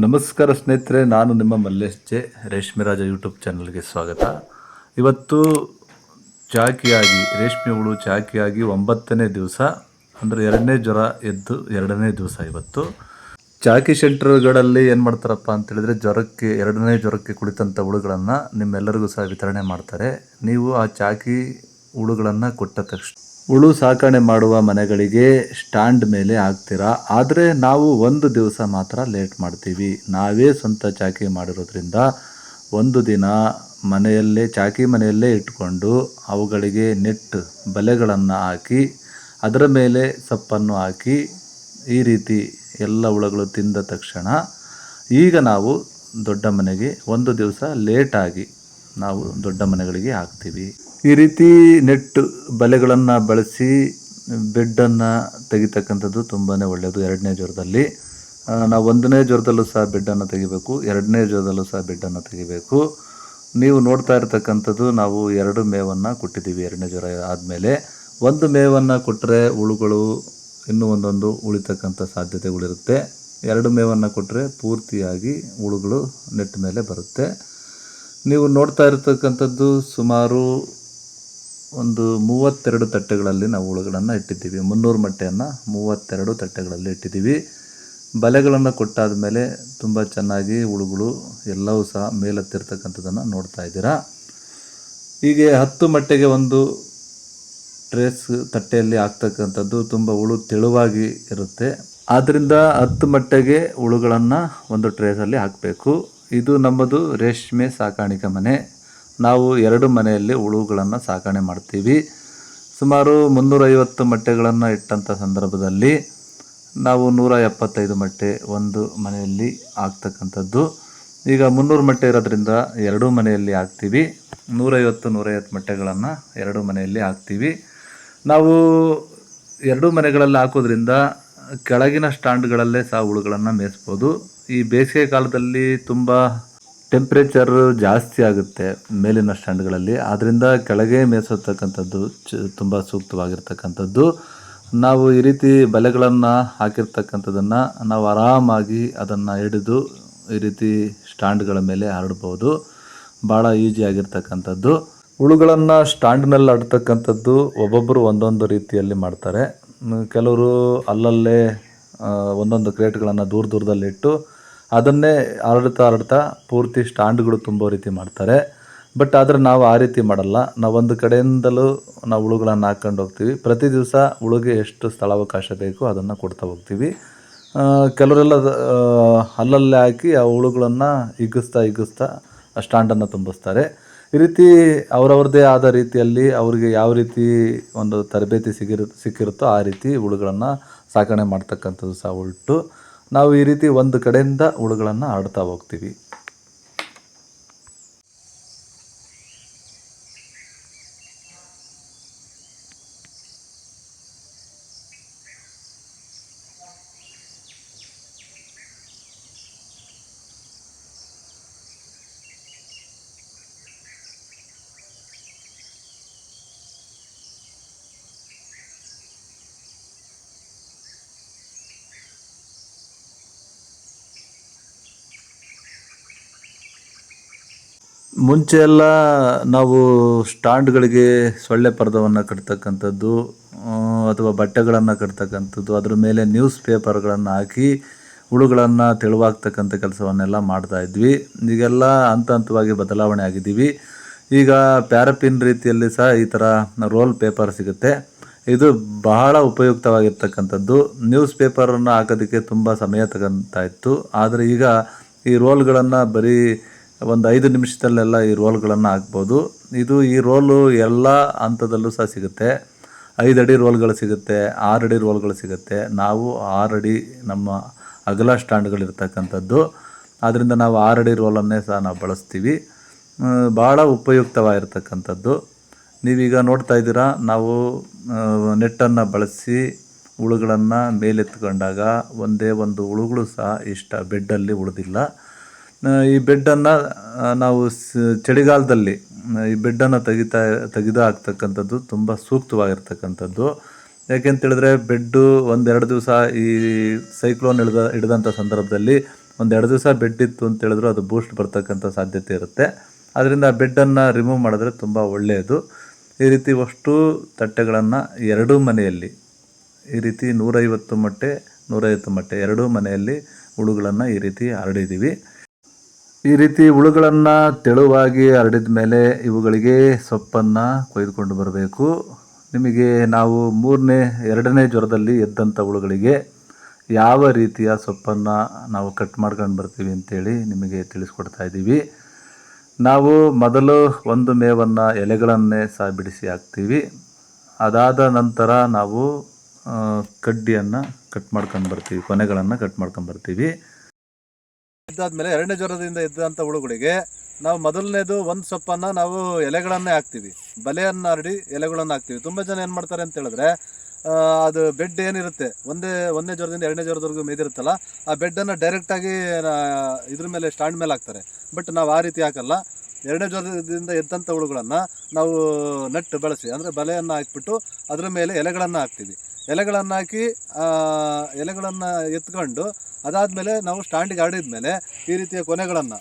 ನಮಸ್ಕಾರ ಸ್ನೇಹಿತರೆ, ನಾನು ನಿಮ್ಮ ಮಲ್ಲೇಶ್ ಜೆ. ರೇಷ್ಮೆ ರಾಜ ಯೂಟ್ಯೂಬ್ ಚಾನಲ್ಗೆ ಸ್ವಾಗತ. ಇವತ್ತು ಚಾಕಿಯಾಗಿ ರೇಷ್ಮೆ ಹುಳು ಚಾಕಿಯಾಗಿ 9ನೇ ದಿವಸ, ಅಂದರೆ ಎರಡನೇ ಜ್ವರ ಎದ್ದು 2ನೇ ದಿವಸ. ಇವತ್ತು ಚಾಕಿ ಸೆಂಟರ್ಗಳಲ್ಲಿ ಏನು ಮಾಡ್ತಾರಪ್ಪ ಅಂತೇಳಿದರೆ, ಎರಡನೇ ಜ್ವರಕ್ಕೆ ಕುಳಿತಂಥ ಹುಳುಗಳನ್ನು ನಿಮ್ಮೆಲ್ಲರಿಗೂ ಸಹ ವಿತರಣೆ ಮಾಡ್ತಾರೆ. ನೀವು ಆ ಚಾಕಿ ಹುಳುಗಳನ್ನು ಕೊಟ್ಟ ತಕ್ಷಣ ಹುಳು ಸಾಕಣೆ ಮಾಡುವ ಮನೆಗಳಿಗೆ ಸ್ಟ್ಯಾಂಡ್ ಮೇಲೆ ಹಾಕ್ತೀರಾ. ಆದರೆ ನಾವು ಒಂದು ದಿವಸ ಮಾತ್ರ ಲೇಟ್ ಮಾಡ್ತೀವಿ. ನಾವೇ ಸ್ವಂತ ಚಾಕಿ ಮಾಡಿರೋದ್ರಿಂದ ಒಂದು ದಿನ ಚಾಕಿ ಮನೆಯಲ್ಲೇ ಇಟ್ಕೊಂಡು ಅವುಗಳಿಗೆ ನೆಟ್ ಬಲೆಗಳನ್ನು ಹಾಕಿ ಅದರ ಮೇಲೆ ಸೊಪ್ಪನ್ನು ಹಾಕಿ ಈ ರೀತಿ ಎಲ್ಲ ಹುಳುಗಳು ತಿಂದ ತಕ್ಷಣ ಈಗ ನಾವು ದೊಡ್ಡ ಮನೆಗೆ ಒಂದು ದಿವಸ ಲೇಟಾಗಿ ನಾವು ದೊಡ್ಡ ಮನೆಗಳಿಗೆ ಹಾಕ್ತೀವಿ. ಈ ರೀತಿ ನೆಟ್ ಬಲೆಗಳನ್ನು ಬಳಸಿ ಬೆಡ್ಡನ್ನು ತೆಗಿತಕ್ಕಂಥದ್ದು ತುಂಬಾ ಒಳ್ಳೆಯದು. ಎರಡನೇ ಜ್ವರದಲ್ಲಿ ನಾವು 1ನೇ ಜ್ವರದಲ್ಲೂ ಸಹ ಬೆಡ್ಡನ್ನು ತೆಗಿಬೇಕು, 2ನೇ ಜ್ವರದಲ್ಲೂ ಸಹ ಬೆಡ್ಡನ್ನು ತೆಗಿಬೇಕು. ನೀವು ನೋಡ್ತಾ ಇರ್ತಕ್ಕಂಥದ್ದು, ನಾವು 2 ಮೇವನ್ನು ಕೊಟ್ಟಿದ್ದೀವಿ. 2ನೇ ಜ್ವರ ಆದಮೇಲೆ 1 ಮೇವನ್ನು ಕೊಟ್ಟರೆ ಹುಳುಗಳು ಇನ್ನೂ ಒಂದೊಂದು ಉಳಿತಕ್ಕಂಥ ಸಾಧ್ಯತೆಗಳಿರುತ್ತೆ. 2 ಮೇವನ್ನು ಕೊಟ್ಟರೆ ಪೂರ್ತಿಯಾಗಿ ಹುಳುಗಳು ನೆಟ್ ಮೇಲೆ ಬರುತ್ತೆ. ನೀವು ನೋಡ್ತಾ ಇರತಕ್ಕಂಥದ್ದು ಸುಮಾರು ಒಂದು 32 ತಟ್ಟೆಗಳಲ್ಲಿ ನಾವು ಹುಳುಗಳನ್ನು ಇಟ್ಟಿದ್ದೀವಿ. 300 ಮೊಟ್ಟೆಯನ್ನು 32 ತಟ್ಟೆಗಳಲ್ಲಿ ಇಟ್ಟಿದ್ದೀವಿ. ಬಲೆಗಳನ್ನು ಕೊಟ್ಟಾದ ಮೇಲೆ ತುಂಬ ಚೆನ್ನಾಗಿ ಹುಳುಗಳು ಎಲ್ಲವೂ ಸಹ ಮೇಲೆತ್ತಿರ್ತಕ್ಕಂಥದ್ದನ್ನು ನೋಡ್ತಾ ಇದ್ದೀರಾ. ಹೀಗೆ 10 ಮೊಟ್ಟೆಗೆ ಒಂದು ಟ್ರೇಸ್ ತಟ್ಟೆಯಲ್ಲಿ ಹಾಕ್ತಕ್ಕಂಥದ್ದು ತುಂಬ ಹುಳು ತೆಳುವಾಗಿ ಇರುತ್ತೆ. ಆದ್ದರಿಂದ 10 ಮೊಟ್ಟೆಗೆ ಹುಳುಗಳನ್ನು ಒಂದು ಟ್ರೇಸಲ್ಲಿ ಹಾಕಬೇಕು. ಇದು ನಮ್ಮದು ರೇಷ್ಮೆ ಸಾಕಾಣಿಕೆ ಮನೆ. ನಾವು 2 ಮನೆಯಲ್ಲಿ ಹುಳುಗಳನ್ನು ಸಾಕಣೆ ಮಾಡ್ತೀವಿ. ಸುಮಾರು 350 ಮೊಟ್ಟೆಗಳನ್ನು ಇಟ್ಟಂಥ ಸಂದರ್ಭದಲ್ಲಿ ನಾವು 175 ಮೊಟ್ಟೆ ಒಂದು ಮನೆಯಲ್ಲಿ ಹಾಕ್ತಕ್ಕಂಥದ್ದು. ಈಗ 300 ಮೊಟ್ಟೆ ಇರೋದ್ರಿಂದ 2 ಮನೆಯಲ್ಲಿ ಹಾಕ್ತೀವಿ. 150 ಮೊಟ್ಟೆಗಳನ್ನು 2 ಮನೆಯಲ್ಲಿ ಹಾಕ್ತೀವಿ. ನಾವು 2 ಮನೆಗಳಲ್ಲಿ ಹಾಕೋದ್ರಿಂದ ಕೆಳಗಿನ ಸ್ಟ್ಯಾಂಡ್ಗಳಲ್ಲೇ ಸಹ ಹುಳುಗಳನ್ನು ಮೇಯಿಸ್ಬೋದು. ಈ ಬೇಸಿಗೆ ಕಾಲದಲ್ಲಿ ತುಂಬ ಟೆಂಪ್ರೇಚರ್ ಜಾಸ್ತಿ ಆಗುತ್ತೆ ಮೇಲಿನ ಸ್ಟ್ಯಾಂಡ್ಗಳಲ್ಲಿ. ಆದ್ದರಿಂದ ಕೆಳಗೆ ಮೇಯಿಸತಕ್ಕಂಥದ್ದು ತುಂಬ ಸೂಕ್ತವಾಗಿರ್ತಕ್ಕಂಥದ್ದು. ನಾವು ಈ ರೀತಿ ಬಲೆಗಳನ್ನು ಹಾಕಿರ್ತಕ್ಕಂಥದ್ದನ್ನು ನಾವು ಆರಾಮಾಗಿ ಅದನ್ನು ಹಿಡಿದು ಈ ರೀತಿ ಸ್ಟ್ಯಾಂಡ್ಗಳ ಮೇಲೆ ಹರಡ್ಬೋದು. ಭಾಳ ಈಸಿಯಾಗಿರ್ತಕ್ಕಂಥದ್ದು. ಹುಳುಗಳನ್ನು ಸ್ಟ್ಯಾಂಡ್ನಲ್ಲಿ ಹರಡ್ತಕ್ಕಂಥದ್ದು ಒಬ್ಬೊಬ್ಬರು ಒಂದೊಂದು ರೀತಿಯಲ್ಲಿ ಮಾಡ್ತಾರೆ. ಕೆಲವರು ಅಲ್ಲಲ್ಲೇ ಒಂದೊಂದು ಕ್ರೇಟ್ಗಳನ್ನು ದೂರದಲ್ಲಿಟ್ಟು ಅದನ್ನೇ ಹರಡ್ತಾ ಪೂರ್ತಿ ಸ್ಟ್ಯಾಂಡ್ಗಳು ತುಂಬೋ ರೀತಿ ಮಾಡ್ತಾರೆ. ಆದರೆ ನಾವು ಆ ರೀತಿ ಮಾಡಲ್ಲ. ನಾವು ಒಂದು ಕಡೆಯಿಂದಲೂ ನಾವು ಹುಳುಗಳನ್ನು ಹಾಕ್ಕೊಂಡು ಹೋಗ್ತೀವಿ. ಪ್ರತಿ ದಿವಸ ಹುಳುಗೆ ಎಷ್ಟು ಸ್ಥಳಾವಕಾಶ ಬೇಕೋ ಅದನ್ನು ಕೊಡ್ತಾ ಹೋಗ್ತೀವಿ. ಕೆಲವರೆಲ್ಲ ಅಲ್ಲಲ್ಲೇ ಹಾಕಿ ಆ ಹುಳುಗಳನ್ನು ಹಿಗ್ಗಿಸ್ತಾ ಸ್ಟ್ಯಾಂಡನ್ನು ತುಂಬಿಸ್ತಾರೆ. ಈ ರೀತಿ ಅವರವ್ರದ್ದೇ ಆದ ರೀತಿಯಲ್ಲಿ ಅವರಿಗೆ ಯಾವ ರೀತಿ ಒಂದು ತರಬೇತಿ ಸಿಕ್ಕಿರುತ್ತೋ ಆ ರೀತಿ ಹುಳುಗಳನ್ನು ಸಾಕಣೆ ಮಾಡ್ತಕ್ಕಂಥದ್ದು ಸಹ ಉಂಟು. ನಾವು ಈ ರೀತಿ ಒಂದು ಕಡೆಯಿಂದ ಹುಳುಗಳನ್ನು ಹರಡ್ತಾ ಹೋಗ್ತೀವಿ. ಮುಂಚೆ ಎಲ್ಲ ನಾವು ಸ್ಟ್ಯಾಂಡ್ಗಳಿಗೆ ಸೊಳ್ಳೆ ಪರ್ದವನ್ನು ಕಟ್ತಕ್ಕಂಥದ್ದು ಅಥವಾ ಬಟ್ಟೆಗಳನ್ನು ಕಟ್ತಕ್ಕಂಥದ್ದು, ಅದ್ರ ಮೇಲೆ ನ್ಯೂಸ್ ಪೇಪರ್ಗಳನ್ನು ಹಾಕಿ ಹುಳುಗಳನ್ನು ತೆಳುವಾಗ್ತಕ್ಕಂಥ ಕೆಲಸವನ್ನೆಲ್ಲ ಮಾಡ್ತಾಯಿದ್ವಿ. ಈಗೆಲ್ಲ ಹಂತವಾಗಿ ಬದಲಾವಣೆ ಆಗಿದ್ದೀವಿ. ಈಗ ಪ್ಯಾರಪಿನ್ ರೀತಿಯಲ್ಲಿ ಸಹ ಈ ಥರ ರೋಲ್ ಪೇಪರ್ ಸಿಗುತ್ತೆ. ಇದು ಬಹಳ ಉಪಯುಕ್ತವಾಗಿರ್ತಕ್ಕಂಥದ್ದು. ನ್ಯೂಸ್ ಪೇಪರನ್ನು ಹಾಕೋದಕ್ಕೆ ತುಂಬ ಸಮಯ ತಗೊತಾ ಇತ್ತು. ಆದರೆ ಈಗ ಈ ರೋಲ್ಗಳನ್ನು ಬರೀ ಒಂದು 5 ನಿಮಿಷದಲ್ಲೆಲ್ಲ ಈ ರೋಲ್ಗಳನ್ನು ಹಾಕ್ಬೋದು. ಈ ರೋಲು ಎಲ್ಲ ಹಂತದಲ್ಲೂ ಸಹ ಸಿಗುತ್ತೆ. 5 ಅಡಿ ರೋಲ್ಗಳು ಸಿಗುತ್ತೆ, 6 ಅಡಿ ರೋಲ್ಗಳು ಸಿಗುತ್ತೆ. ನಾವು 6 ಅಡಿ ನಮ್ಮ ಅಗಲ ಸ್ಟ್ಯಾಂಡ್ಗಳಿರ್ತಕ್ಕಂಥದ್ದು. ಆದ್ದರಿಂದ ನಾವು 6 ಅಡಿ ರೋಲನ್ನೇ ಸಹ ನಾವು ಬಳಸ್ತೀವಿ. ಭಾಳ ಉಪಯುಕ್ತವಾಗಿರ್ತಕ್ಕಂಥದ್ದು. ನೀವೀಗ ನೋಡ್ತಾ ಇದ್ದೀರಾ, ನಾವು ನೆಟ್ಟನ್ನು ಬಳಸಿ ಹುಳುಗಳನ್ನು ಮೇಲೆತ್ಕೊಂಡಾಗ ಒಂದೇ ಒಂದು ಹುಳುಗಳು ಸಹ ಬೆಡ್ಡಲ್ಲಿ ಉಳಿದಿಲ್ಲ. ಈ ಬೆಡ್ಡನ್ನು ನಾವು ಚಳಿಗಾಲದಲ್ಲಿ ಈ ಬೆಡ್ಡನ್ನು ತೆಗೆದು ಹಾಕ್ತಕ್ಕಂಥದ್ದು ತುಂಬ ಸೂಕ್ತವಾಗಿರ್ತಕ್ಕಂಥದ್ದು. ಯಾಕೆಂತೇಳಿದ್ರೆ ಬೆಡ್ಡು 1-2 ದಿವಸ ಈ ಸೈಕ್ಲೋನ್ ಹಿಡಿದಂಥ ಸಂದರ್ಭದಲ್ಲಿ ಒಂದು 2 ದಿವಸ ಬೆಡ್ ಇತ್ತು ಅಂತ ಹೇಳಿದ್ರು ಅದು ಬೂಸ್ಟ್ ಬರ್ತಕ್ಕಂಥ ಸಾಧ್ಯತೆ ಇರುತ್ತೆ. ಅದರಿಂದ ಆ ಬೆಡ್ಡನ್ನು ರಿಮೂವ್ ಮಾಡಿದ್ರೆ ತುಂಬ ಒಳ್ಳೆಯದು. ಈ ರೀತಿ ಅಷ್ಟು ತಟ್ಟೆಗಳನ್ನು ಎರಡೂ ಮನೆಯಲ್ಲಿ ಈ ರೀತಿ 150 ಮೊಟ್ಟೆ 150 ಮೊಟ್ಟೆ ಎರಡೂ ಮನೆಯಲ್ಲಿ ಹುಳುಗಳನ್ನು ಈ ರೀತಿ ಹರಡಿದ್ದೀವಿ. ಈ ರೀತಿ ಹುಳುಗಳನ್ನು ತೆಳುವಾಗಿ ಹರಡಿದ ಮೇಲೆ ಇವುಗಳಿಗೆ ಸೊಪ್ಪನ್ನು ಕೊಯ್ದುಕೊಂಡು ಬರಬೇಕು. ನಿಮಗೆ ನಾವು 2ನೇ ಜ್ವರದಲ್ಲಿ ಎದ್ದಂಥ ಹುಳುಗಳಿಗೆ ಯಾವ ರೀತಿಯ ಸೊಪ್ಪನ್ನು ನಾವು ಕಟ್ ಮಾಡ್ಕೊಂಡು ಬರ್ತೀವಿ ಅಂತೇಳಿ ನಿಮಗೆ ತಿಳಿಸ್ಕೊಡ್ತಾ ಇದ್ದೀವಿ. ನಾವು ಮೊದಲು ಒಂದು ಮೇವನ್ನು ಎಲೆಗಳನ್ನೇ ಸಹ ಬಿಡಿಸಿ ಹಾಕ್ತೀವಿ. ಅದಾದ ನಂತರ ನಾವು ಕಡ್ಡಿಯನ್ನು ಕಟ್ ಮಾಡ್ಕೊಂಡು ಬರ್ತೀವಿ, ಕೊನೆಗಳನ್ನು ಕಟ್ ಮಾಡ್ಕೊಂಡು ಬರ್ತೀವಿ. ಇದಾದ್ಮೇಲೆ 2ನೇ ಜ್ವರದಿಂದ ಎದ್ದಂಥ ಹುಳುಗಳಿಗೆ ನಾವು ಮೊದಲನೇದು ಒಂದು ಸೊಪ್ಪನ್ನು ನಾವು ಎಲೆಗಳನ್ನೇ ಹಾಕ್ತೀವಿ, ಬಲೆಯನ್ನು ಹರಡಿ ಎಲೆಗಳನ್ನು ಹಾಕ್ತೀವಿ. ತುಂಬ ಜನ ಏನು ಮಾಡ್ತಾರೆ ಅಂತ ಹೇಳಿದ್ರೆ ಅದು ಬೆಡ್ ಏನಿರುತ್ತೆ ಒಂದನೇ ಜ್ವರದಿಂದ 2ನೇ ಜ್ವರದವರೆಗೂ ಮೇದಿರುತ್ತಲ್ಲ, ಆ ಬೆಡ್ಡನ್ನು ಡೈರೆಕ್ಟಾಗಿ ಇದ್ರ ಮೇಲೆ ಸ್ಟ್ಯಾಂಡ್ ಮೇಲೆ ಹಾಕ್ತಾರೆ. ಬಟ್ ನಾವು ಆ ರೀತಿ ಹಾಕಲ್ಲ. 2ನೇ ಜ್ವರದಿಂದ ಎದ್ದಂಥ ಹುಳುಗಳನ್ನು ನಾವು ನಟ್ಟು ಬಳಸಿ ಅಂದರೆ ಬಲೆಯನ್ನು ಹಾಕಿಬಿಟ್ಟು ಅದರ ಮೇಲೆ ಎಲೆಗಳನ್ನು ಹಾಕ್ತೀವಿ. ಎಲೆಗಳನ್ನು ಹಾಕಿ ಎಲೆಗಳನ್ನು ಎತ್ಕೊಂಡು ಅದಾದಮೇಲೆ ನಾವು ಸ್ಟ್ಯಾಂಡಿಗೆ ಹರಡಿದ ಮೇಲೆ ಈ ರೀತಿಯ ಕೊನೆಗಳನ್ನು,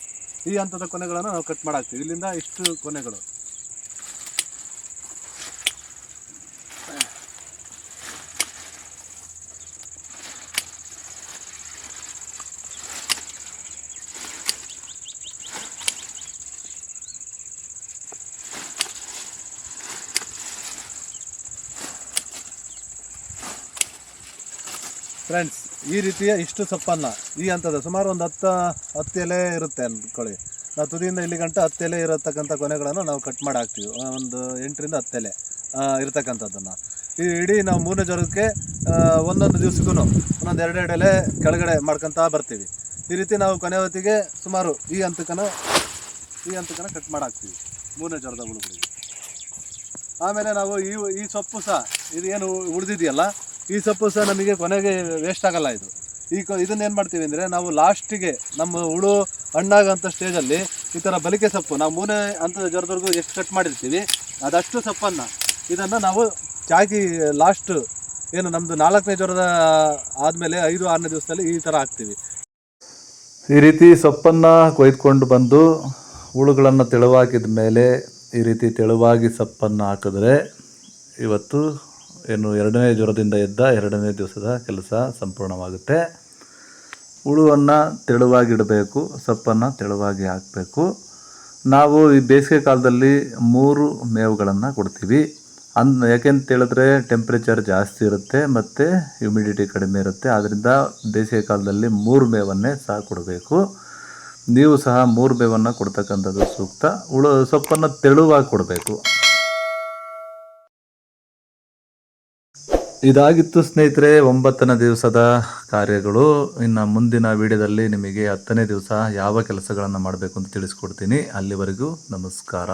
ಈ ಹಂತದ ಕೊನೆಗಳನ್ನು ನಾವು ಕಟ್ ಮಾಡಾಕ್ತೀವಿ. ಇಲ್ಲಿಂದ ಇಷ್ಟು ಕೊನೆಗಳು. ಫ್ರೆಂಡ್ಸ್, ಈ ರೀತಿಯ ಇಷ್ಟು ಸೊಪ್ಪನ್ನು ಈ ಹಂತದ ಸುಮಾರು ಒಂದು 10 ಎಲೆ ಇರುತ್ತೆ ಅಂದ್ಕೊಳ್ಳಿ. ನಾವು ತುದಿಯಿಂದ ಇಲ್ಲಿ ಗಂಟ 10 ಎಲೆ ಇರತಕ್ಕಂಥ ಕೊನೆಗಳನ್ನು ನಾವು ಕಟ್ ಮಾಡಿ ಹಾಕ್ತೀವಿ. ಒಂದು 8ರಿಂದ 10 ಎಲೆ ಇರತಕ್ಕಂಥದ್ದನ್ನು ಈ ಇಡೀ ನಾವು 3ನೇ ಜ್ವರಕ್ಕೆ ಒಂದೊಂದು ದಿವಸಕ್ಕೂ ಒಂದೊಂದು 2 ಎಲೆ ಕೆಳಗಡೆ ಮಾಡ್ಕೊತಾ ಬರ್ತೀವಿ. ಈ ರೀತಿ ನಾವು ಕೊನೆ ಹೊತ್ತಿಗೆ ಸುಮಾರು ಈ ಹಂತಕ್ಕನ ಕಟ್ ಮಾಡಿ ಹಾಕ್ತೀವಿ 3ನೇ ಜ್ವರದ ಹುಳುಗಳಿಗೆ. ಆಮೇಲೆ ನಾವು ಈ ಸೊಪ್ಪು ಸಹ ಇದು ಏನು ಉಳಿದಿದೆಯಲ್ಲ, ಈ ಸೊಪ್ಪು ಸಹ ನಮಗೆ ಕೊನೆಗೆ ವೇಸ್ಟ್ ಆಗಲ್ಲ. ಇದನ್ನ ಏನು ಮಾಡ್ತೀವಿ ಅಂದರೆ ನಾವು ಲಾಸ್ಟಿಗೆ ನಮ್ಮ ಹುಳು ಹಣ್ಣಾಗೋಂಥ ಸ್ಟೇಜಲ್ಲಿ ಈ ಥರ ಬಲಿಕೆ ಸೊಪ್ಪು ನಾವು 3ನೇ ಹಂತದ ಜ್ವರದವರೆಗೂ ಎಷ್ಟು ಕಟ್ ಮಾಡಿರ್ತೀವಿ ಅದಷ್ಟು ಸೊಪ್ಪನ್ನು ಇದನ್ನು ನಾವು ಚಾಕಿ ಲಾಸ್ಟ್ ಏನು ನಮ್ಮದು 4ನೇ ಜ್ವರದ ಆದಮೇಲೆ 5-6ನೇ ದಿವಸದಲ್ಲಿ ಈ ಥರ ಹಾಕ್ತೀವಿ. ಈ ರೀತಿ ಸೊಪ್ಪನ್ನು ಕೊಯ್ದುಕೊಂಡು ಬಂದು ಹುಳುಗಳನ್ನು ತೆಳುವಾಗಿದ ಮೇಲೆ ಈ ರೀತಿ ತೆಳುವಾಗಿ ಸೊಪ್ಪನ್ನು ಹಾಕಿದ್ರೆ ಇವತ್ತು ಏನು 2ನೇ ಜ್ವರದಿಂದ ಎದ್ದ 2ನೇ ದಿವಸದ ಕೆಲಸ ಸಂಪೂರ್ಣವಾಗುತ್ತೆ. ಹುಳುವನ್ನು ತೆಳುವಾಗಿಡಬೇಕು, ಸೊಪ್ಪನ್ನು ತೆಳುವಾಗಿ ಹಾಕಬೇಕು. ನಾವು ಈ ಬೇಸಿಗೆ ಕಾಲದಲ್ಲಿ 3 ಮೇವುಗಳನ್ನು ಕೊಡ್ತೀವಿ. ಯಾಕೆಂತ ಹೇಳಿದ್ರೆ ಟೆಂಪ್ರೇಚರ್ ಜಾಸ್ತಿ ಇರುತ್ತೆ ಮತ್ತು ಹ್ಯುಮಿಡಿಟಿ ಕಡಿಮೆ ಇರುತ್ತೆ. ಆದ್ದರಿಂದ ಬೇಸಿಗೆ ಕಾಲದಲ್ಲಿ 3 ಮೇವನ್ನೇ ಸಹ ಕೊಡಬೇಕು. ನೀವು ಸಹ 3 ಮೇವನ್ನು ಕೊಡ್ತಕ್ಕಂಥದ್ದು ಸೂಕ್ತ. ಸೊಪ್ಪನ್ನು ತೆಳುವಾಗಿ ಕೊಡಬೇಕು. ಇದಾಗಿತ್ತು ಸ್ನೇಹಿತರೆ 9ನೇ ದಿವಸದ ಕಾರ್ಯಗಳು. ಇನ್ನು ಮುಂದಿನ ವಿಡಿಯೋದಲ್ಲಿ ನಿಮಗೆ 10ನೇ ದಿವಸ ಯಾವ ಕೆಲಸಗಳನ್ನು ಮಾಡಬೇಕು ಅಂತ ತಿಳಿಸ್ಕೊಡ್ತೀನಿ. ಅಲ್ಲಿವರೆಗೂ ನಮಸ್ಕಾರ.